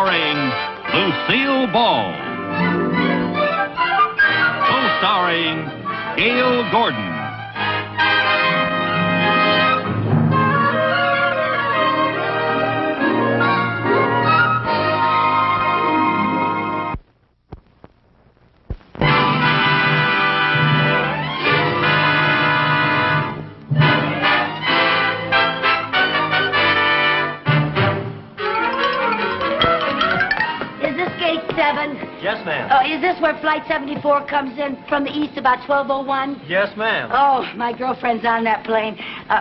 starring Lucille Ball. Co-starring Gail Gordon. Yes, ma'am. Oh, is this where Flight 74 comes in from the east about 12:01? Yes, ma'am. Oh, my girlfriend's on that plane.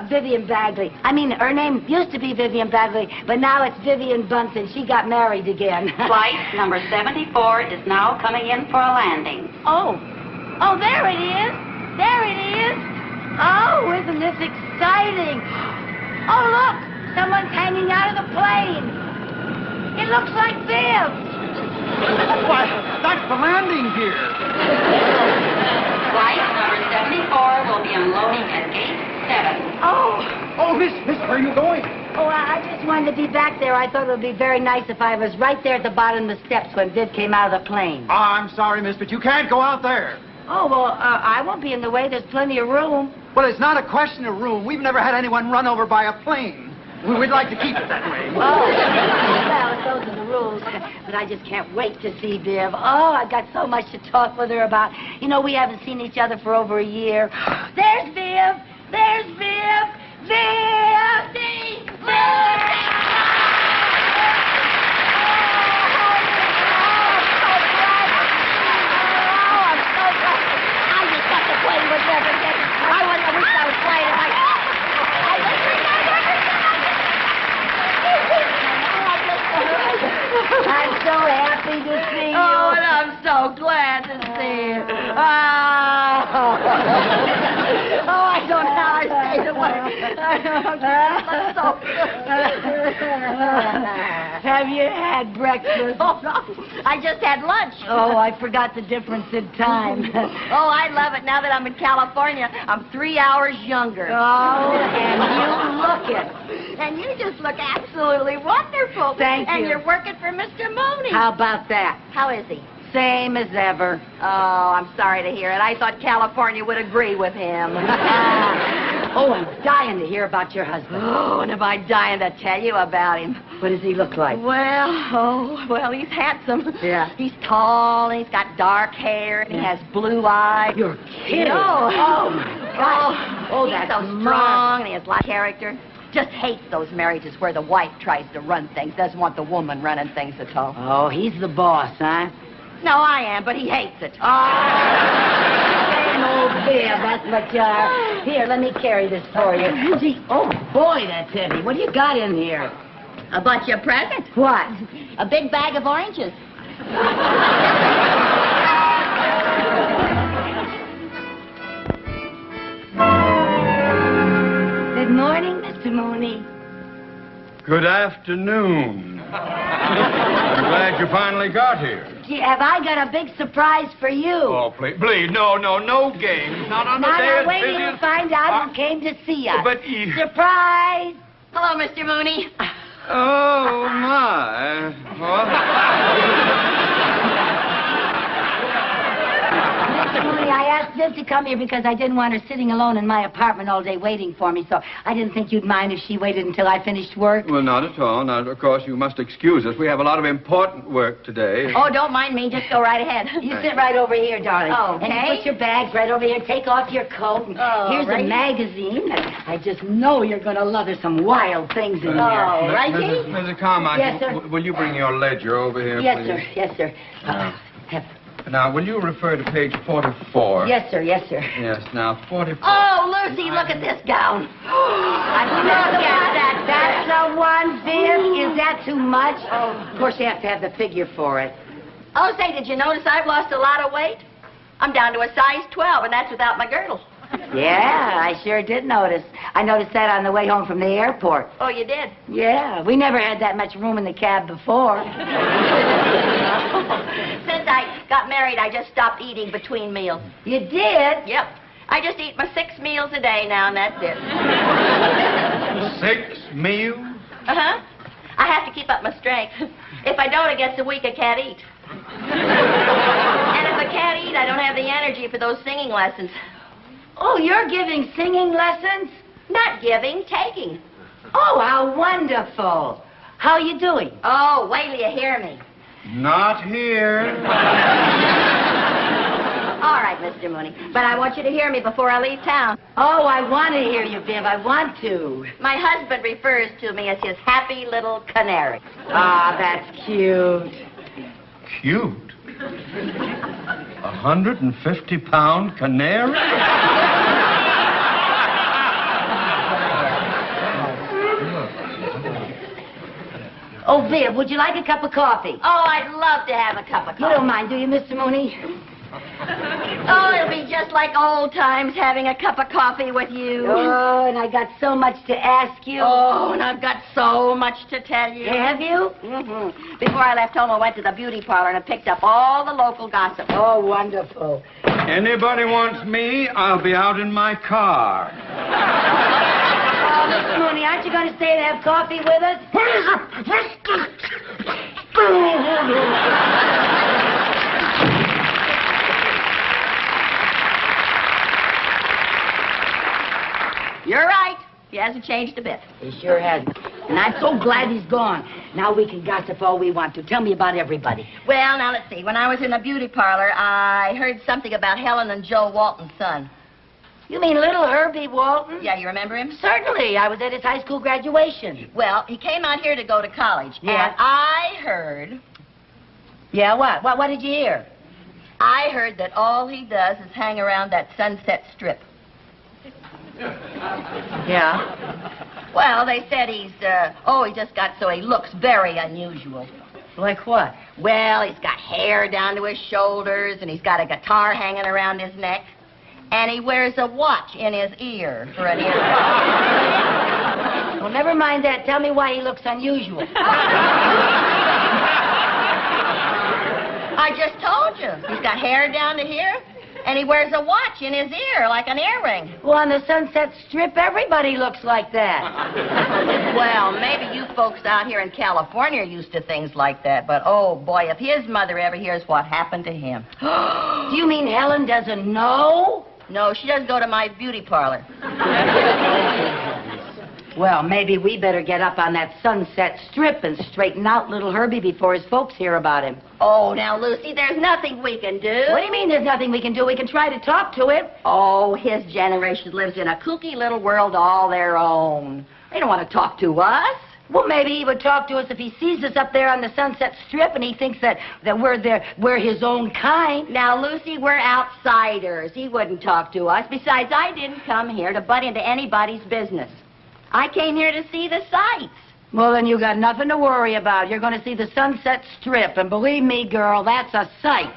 Vivian Bagley. I mean, her name used to be Vivian Bagley, but now it's Vivian Bunsen. She got married again. Flight number 74 is now coming in for a landing. Oh, there it is. There it is. Oh, isn't this exciting? Oh, look, someone's hanging out of the plane. It looks like Viv. Why, that's the landing gear. Flight number 74 will be unloading at gate 7. Oh, Miss, where are you going? Oh, I just wanted to be back there. I thought it would be very nice if I was right there at the bottom of the steps when Viv came out of the plane. I'm sorry, miss, but you can't go out there. Oh, well, I won't be in the way. There's plenty of room. Well, it's not a question of room. We've never had anyone run over by a plane. We'd like to keep it that way. Oh, well, those are the rules. But I just can't wait to see Viv. Oh, I've got so much to talk with her about. You know, we haven't seen each other for over a year. There's Viv! There's Viv! Viv! Viv! I'm so happy to see you. Oh, and I'm so glad to see you. Oh, I don't know how I stayed away. Have you had breakfast? Oh, no. I just had lunch. Oh, I forgot the difference in time. Oh, I love it. Now that I'm in California, I'm 3 hours younger. Oh, and you look it. And you just look absolutely wonderful. Thank you. And you're working for Mr. Mooney. How about that? How is he? Same as ever. Oh, I'm sorry to hear it. I thought California would agree with him. Oh, I'm dying to hear about your husband. Oh, and am I dying to tell you about him? What does he look like? Well, he's handsome. Yeah. He's tall, and he's got dark hair, and he has blue eyes. You're kidding. No. Oh, my God. Oh, that's he's so smart. strong, and he has a lot of character. Just hates those marriages where the wife tries to run things, doesn't want the woman running things at all. Oh, he's the boss, huh? No, I am, but he hates it. Same old Viv, that's what you are. Here, let me carry this for you. Oh, boy, that's heavy. What do you got in here? I bought you a present. What? A big bag of oranges. Good morning, Mr. Mooney. Good afternoon. I'm glad you finally got here. Gee, have I got a big surprise for you? Oh, please, no games. Not on the Now, day as wait busy till you as... find out who came to see us. But you... Surprise! Hello, Mr. Mooney. Oh, my. Mr. Mooney, I asked Viv to come here because I didn't want her sitting alone in my apartment all day waiting for me, so I didn't think you'd mind if she waited until I finished work. Well, not at all. Now, of course, you must excuse us. We have a lot of important work today. Oh, don't mind me. Just go right ahead. You sit right over here, darling. Okay. And you put your bags right over here. Take off your coat. Oh, Here's right. a magazine. I just know you're going to love. There's some wild things in here. Oh, righty. Mrs. Carmichael, Yes, sir. will you bring your ledger over here, Yes, please? sir. Yes, sir. Now, will you refer to page 44? Yes, sir. Yes, sir. Yes, now, 44. Oh, Lucy, look at this gown. Look at that. That's the one, Viv. Is that too much? Oh, of course, you have to have the figure for it. Oh, say, did you notice I've lost a lot of weight? I'm down to a size 12, and that's without my girdle. Yeah, I sure did notice. I noticed that on the way home from the airport. Oh, you did? Yeah, we never had that much room in the cab before. Since I got married, I just stopped eating between meals. You did? Yep. I just eat my 6 meals a day now, and that's it. 6 meals? Uh-huh. I have to keep up my strength. If I don't, it gets so weak I can't eat. And if I can't eat, I don't have the energy for those singing lessons. Oh, you're giving singing lessons? Not giving, taking. Oh, how wonderful. How are you doing? Oh, wait till you hear me. Not here. All right, Mr. Mooney. But I want you to hear me before I leave town. Oh, I want to hear you, Viv. I want to. My husband refers to me as his happy little canary. Ah, that's cute. Cute. 150-pound canary? Oh, Viv, would you like a cup of coffee? Oh, I'd love to have a cup of You coffee. don't mind, do you, Mr. Mooney? Oh, it'll be just like old times having a cup of coffee with you. Oh, and I got so much to ask you. Oh, and I've got so much to tell you. Have you? Mm-hmm. Before I left home, I went to the beauty parlor and I picked up all the local gossip. Oh, wonderful. Anybody wants me, I'll be out in my car. Oh, Mr. Mooney, aren't you going to stay and have coffee with us? You're right. He hasn't changed a bit. He sure hasn't. And I'm so glad he's gone. Now we can gossip all we want to. Tell me about everybody. Well, now let's see. When I was in the beauty parlor, I heard something about Helen and Joe Walton's son. You mean little Herbie Walton? Yeah, you remember him? Certainly. I was at his high school graduation. Well, he came out here to go to college. Yeah. And I heard... Yeah, what? What did you hear? I heard that all he does is hang around that Sunset Strip. Yeah. Well, they said he's, he just got so he looks very unusual. Like what? Well, he's got hair down to his shoulders, and he's got a guitar hanging around his neck, and he wears a watch in his ear for an earring. Well, never mind that. Tell me why he looks unusual. I just told you. He's got hair down to here, and he wears a watch in his ear like an earring. Well, on the Sunset Strip, everybody looks like that. Well, maybe you folks out here in California are used to things like that, but oh boy, if his mother ever hears what happened to him. Do you mean Helen doesn't know? No, she doesn't go to my beauty parlor. Well, maybe we better get up on that Sunset Strip and straighten out little Herbie before his folks hear about him. Oh, now, Lucy, there's nothing we can do. What do you mean there's nothing we can do? We can try to talk to him. Oh, his generation lives in a kooky little world all their own. They don't want to talk to us. Well, maybe he would talk to us if he sees us up there on the Sunset Strip and he thinks that we're his own kind. Now, Lucy, we're outsiders. He wouldn't talk to us. Besides, I didn't come here to butt into anybody's business. I came here to see the sights. Well, then you got nothing to worry about. You're going to see the Sunset Strip, and believe me, girl, that's a sight.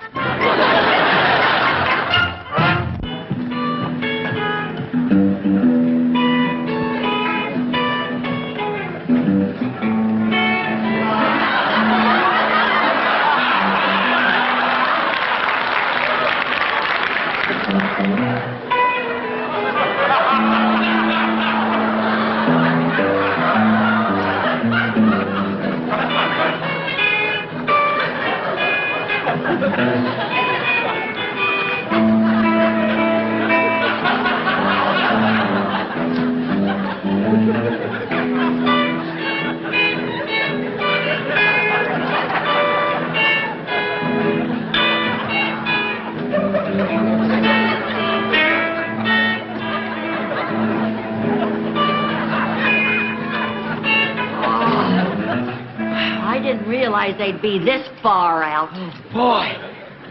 They'd be this far out. Oh, boy.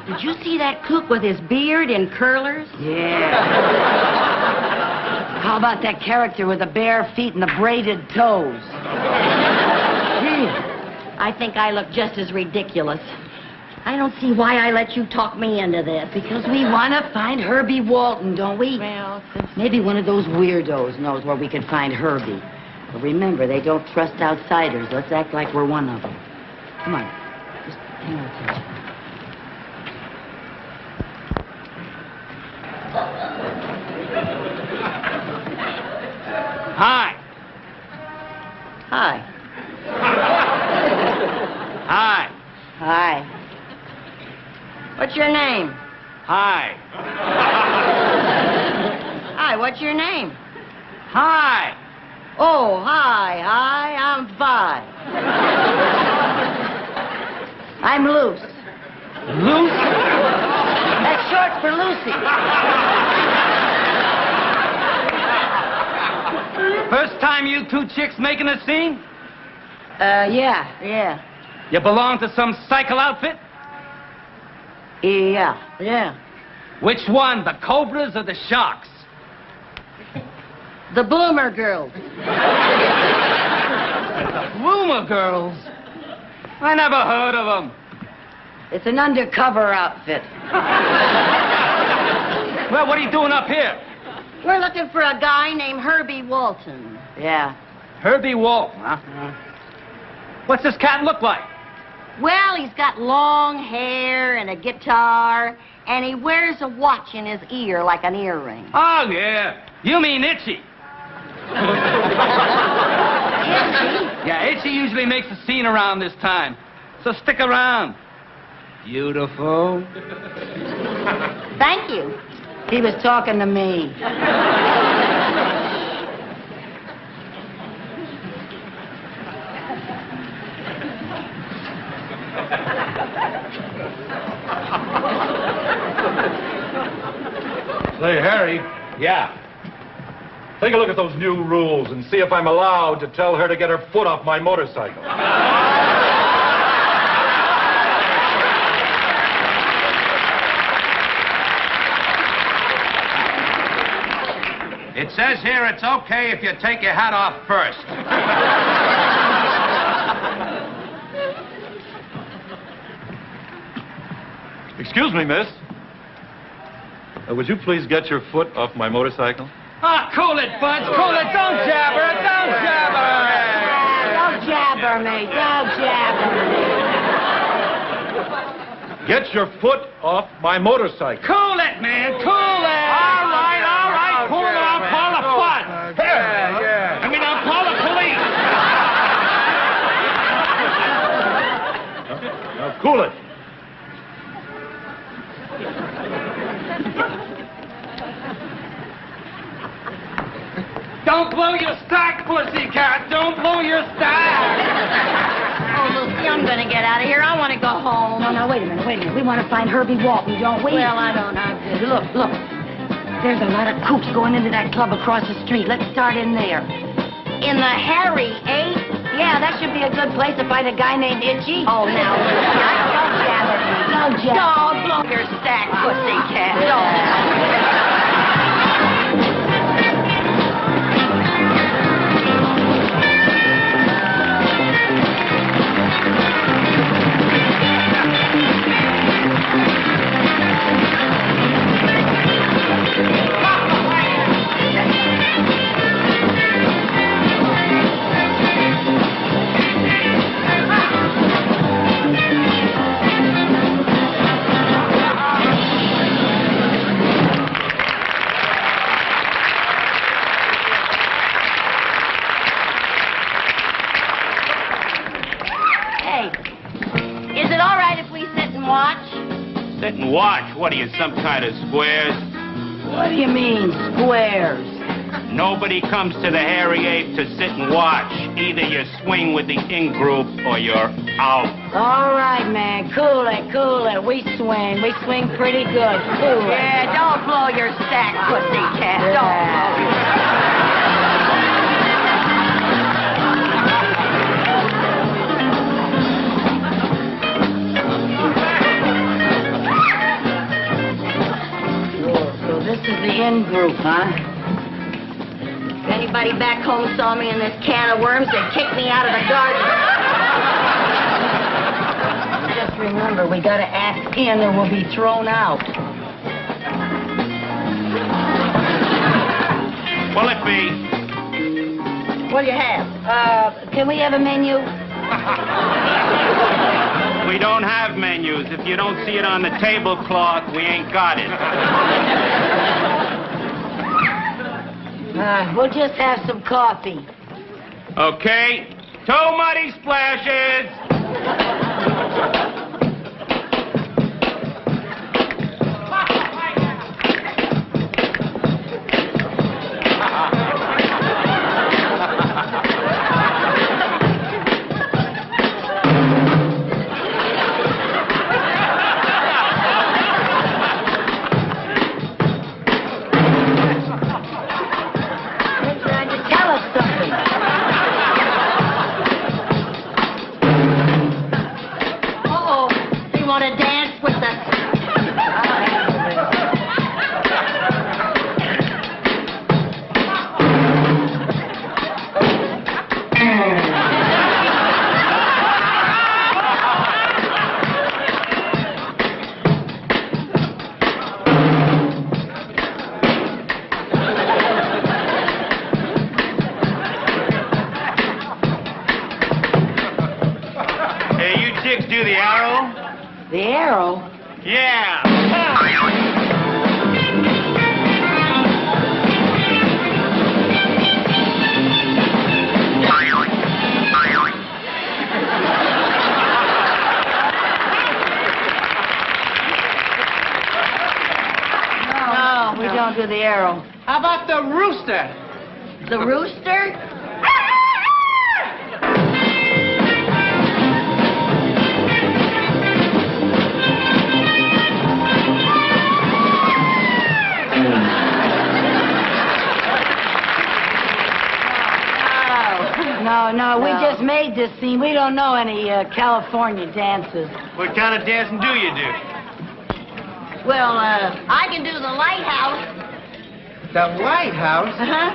Did you see that cook with his beard in curlers? Yeah. How about that character with the bare feet and the braided toes? I think I look just as ridiculous. I don't see why I let you talk me into this. Because we want to find Herbie Walton, don't we? Well, maybe one of those weirdos knows where we can find Herbie. But remember, they don't trust outsiders. Let's act like we're one of them. Come on. Just hang on attention. Hi. hi. Hi. Hi. What's your name? Hi. Hi, what's your name? Hi. Oh, hi, I'm Vi. I'm Luce. Luce? That's short for Lucy. First time you two chicks making a scene? Yeah. You belong to some cycle outfit? Yeah. Which one, the Cobras or the Sharks? The Bloomer Girls. Rumor Girls? I never heard of them. It's an undercover outfit. Well, what are you doing up here? We're looking for a guy named Herbie Walton. Yeah. Herbie Walton, huh? What's this cat look like? Well, he's got long hair and a guitar, and he wears a watch in his ear like an earring. Oh, yeah. You mean Itchy. Yeah, Itchy usually makes a scene around this time. So stick around. Beautiful. Thank you. He was talking to me. Say, Harry, Yeah. take a look at those new rules and see if I'm allowed to tell her to get her foot off my motorcycle. It says here it's okay if you take your hat off first. Excuse me, miss. Would you please get your foot off my motorcycle? Ah, cool it, Buds. Cool it. Don't jabber. Don't jabber. Don't jabber me. Don't jabber me. Get your foot off my motorcycle. Cool it, man. Cool it. All right. Cool it. I'll call the fuss. Yeah. I mean, I'll call the police. Now, cool it. Don't blow your stack, pussycat. Don't blow your stack. Oh, Lucy, I'm gonna get out of here. I want to go home. No, wait a minute. We want to find Herbie Walton, don't we? Well, I don't know. Look. There's a lot of coops going into that club across the street. Let's start in there. In the Harry 8? Yeah, that should be a good place to find a guy named Itchy. Oh, now, don't jabber me. Don't jabber. Don't blow your stack, pussycat. Don't. Sit and watch. What are you, some kind of squares? What do you mean, squares? Nobody comes to the Hairy Ape to sit and watch. Either you swing with the in-group or you're out. All right, man. Cool it. We swing pretty good. Cool it. Yeah, don't blow your stack, pussycat. Yeah. Don't blow your This is the in-group, huh? If anybody back home saw me in this can of worms, they'd kick me out of the garden. Just remember, we gotta act in or we'll be thrown out. Will it be? What do you have? Can we have a menu? We don't have menus. If you don't see it on the tablecloth, we ain't got it. We'll just have some coffee. Okay? 2 muddy splashes. want to dance with Hey, you chicks do the arrow? The arrow? Yeah. No, we don't do the arrow. How about the rooster? the rooster. No, we just made this scene. We don't know any California dances. What kind of dancing do you do? Well, I can do the lighthouse. The lighthouse? Uh-huh.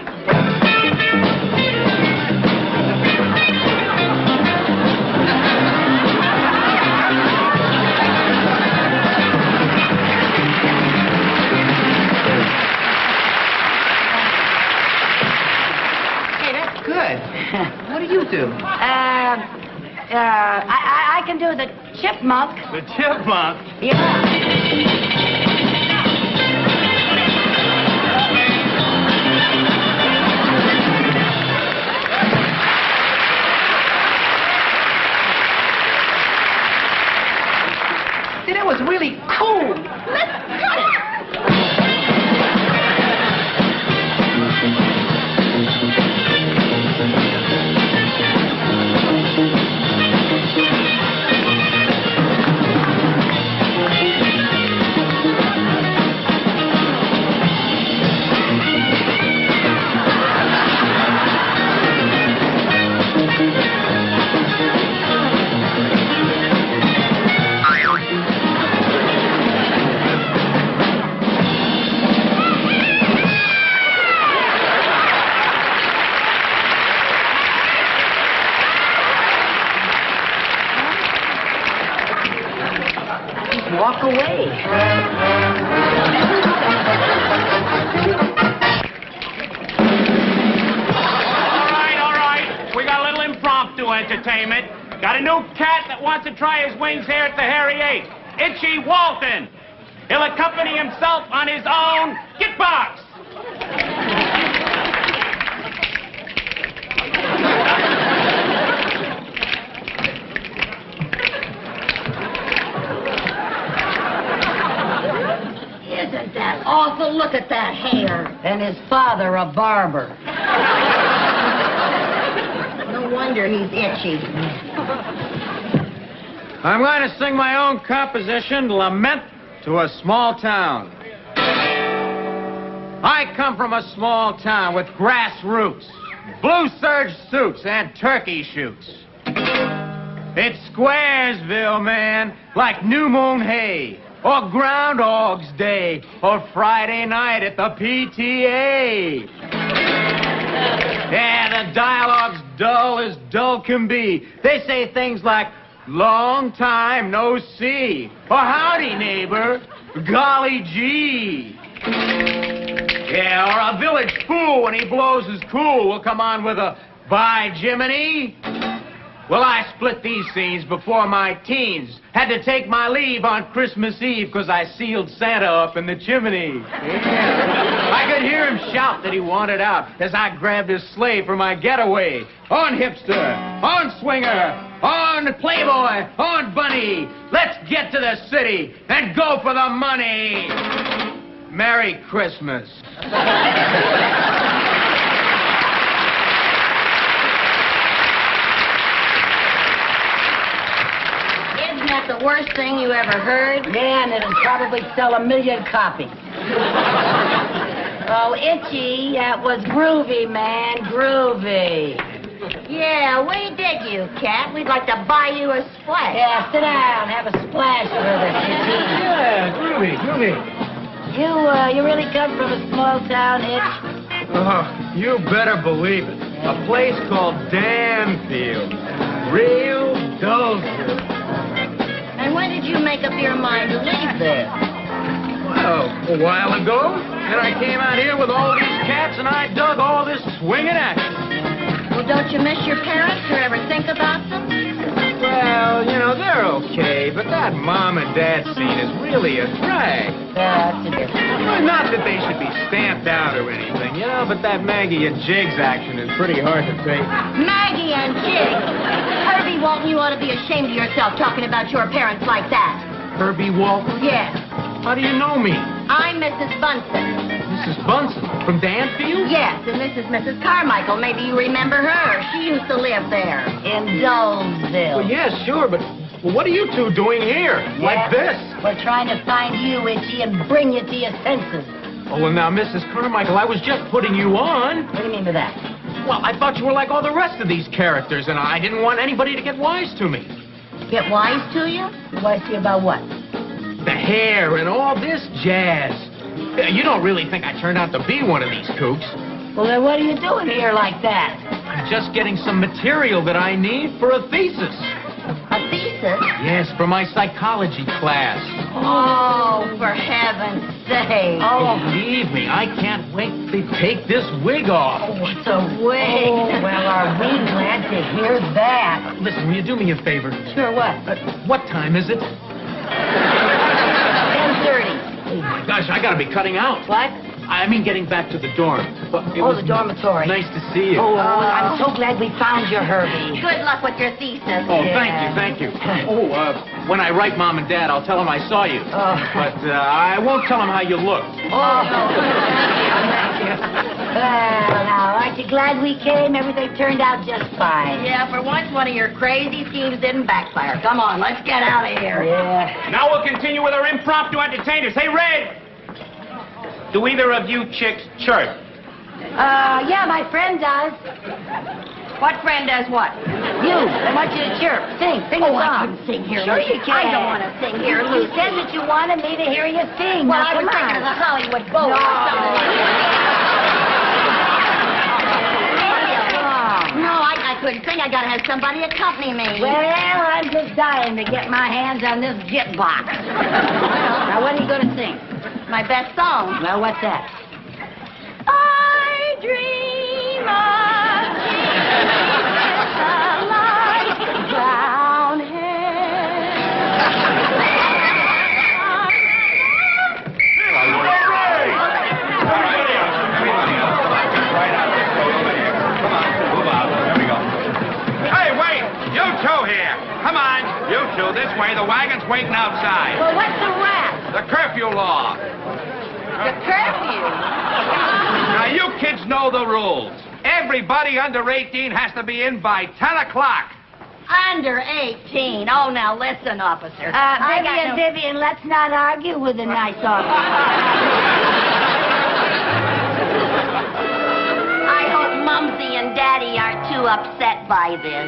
Hey, that's good. What do you do? I can do the chipmunk. The chipmunk? Yeah. See, that was really cool. Let's cut it. Walk away. All right. We got a little impromptu entertainment. Got a new cat that wants to try his wings here at the Harry 8. Itchy Walton. He'll accompany himself on his own jukebox. Isn't that awful? Look at that hair. And his father, a barber. No wonder he's itchy. I'm going to sing my own composition, Lament to a Small Town. I come from a small town with grassroots, blue serge suits, and turkey shoots. It's Squaresville, man, like New Moon Hay, or Groundhog's Day, or Friday night at the PTA. Yeah, the dialogue's dull as dull can be. They say things like, long time no see, or howdy, neighbor, golly gee. Yeah, or a village fool, when he blows his cool, will come on with a, by Jiminy. Well, I split these scenes before my teens. Had to take my leave on Christmas Eve because I sealed Santa up in the chimney. Yeah. I could hear him shout that he wanted out as I grabbed his sleigh for my getaway. On hipster, on swinger, on playboy, on bunny. Let's get to the city and go for the money. Merry Christmas. Isn't that the worst thing you ever heard? Yeah, and it'll probably sell 1 million copies. Oh, Itchy, that was groovy, man, groovy. Yeah, we dig you, Cat. We'd like to buy you a splash. Yeah, sit down, have a splash with Yumi. You really come from a small town, Itch? Oh, you better believe it. A place called Danfield. Real Dullsville. And when did you make up your mind to leave there? Well, a while ago. And I came out here with all these cats and I dug all this swinging action. Well, don't you miss your parents or ever think about them? Well, you know, they're okay, but that mom and dad scene is really a drag. That's a difference. Well, not that they should be stamped out or anything, you know, but that Maggie and Jiggs action is pretty hard to take. Maggie and Jig. Herbie Walton, you ought to be ashamed of yourself talking about your parents like that. Herbie Walton? Yes. How do you know me? I'm Mrs. Bunsen. Mrs. Bunsen, from Danfield? Yes, and this is Mrs. Carmichael. Maybe you remember her. She used to live there. In Dullsville. Well, yeah, sure, but what are you two doing here? Like this? We're trying to find you, Itchy, and bring you to your senses. Oh, well, now, Mrs. Carmichael, I was just putting you on. What do you mean by that? Well, I thought you were like all the rest of these characters, and I didn't want anybody to get wise to me. Get wise to you? Wise to you about what? The hair and all this jazz. You don't really think I turned out to be one of these kooks. Well, then what are you doing here like that? I'm just getting some material that I need for a thesis. A thesis? Yes, for my psychology class. Oh, for heaven's sake. Oh, believe me, I can't wait to take this wig off. Oh, what's a wig? Oh, well, are we glad to hear that? Listen, will you do me a favor? Sure, what? What time is it? 10:30. Oh, my gosh, I gotta be cutting out. What? I mean getting back to the dorm. But it was the dormitory. Nice to see you. Oh, I'm so glad we found you, Herbie. Good luck with your thesis. Oh, Yeah. thank you. Oh, when I write Mom and Dad, I'll tell them I saw you. Oh. But I won't tell them how you look. Oh, well, now, aren't you glad we came? Everything turned out just fine. Yeah, for once one of your crazy schemes didn't backfire. Come on, let's get out of here. Yeah. Now we'll continue with our impromptu entertainers. Hey, Red! Do either of you chicks chirp? Yeah, my friend does. What friend does what? You. I want you to chirp. Sing a I song. couldn't sing here, Sure Lucy. you can. I don't want to sing here, You Lucy. said that you wanted me to hear you sing. Well, Now, I was come thinking on. of the Hollywood Bowl or something like that. No, I couldn't sing. I gotta have somebody accompany me. Well, I'm just dying to get my hands on this jitbox. Now, what are you going to sing? My best song. Well, what's that? I dream of Jesus, a light brown hair. Hey, wait! You two here! Come on, you two, this way. The wagon's waiting outside. Well, what's the rap? The curfew law. The curfew. Now, you kids know the rules. Everybody under 18 has to be in by 10 o'clock. Under 18. Oh, now listen, officer. I got Vivian, let's not argue with a nice officer. I hope Mumsy and Daddy aren't too upset by this.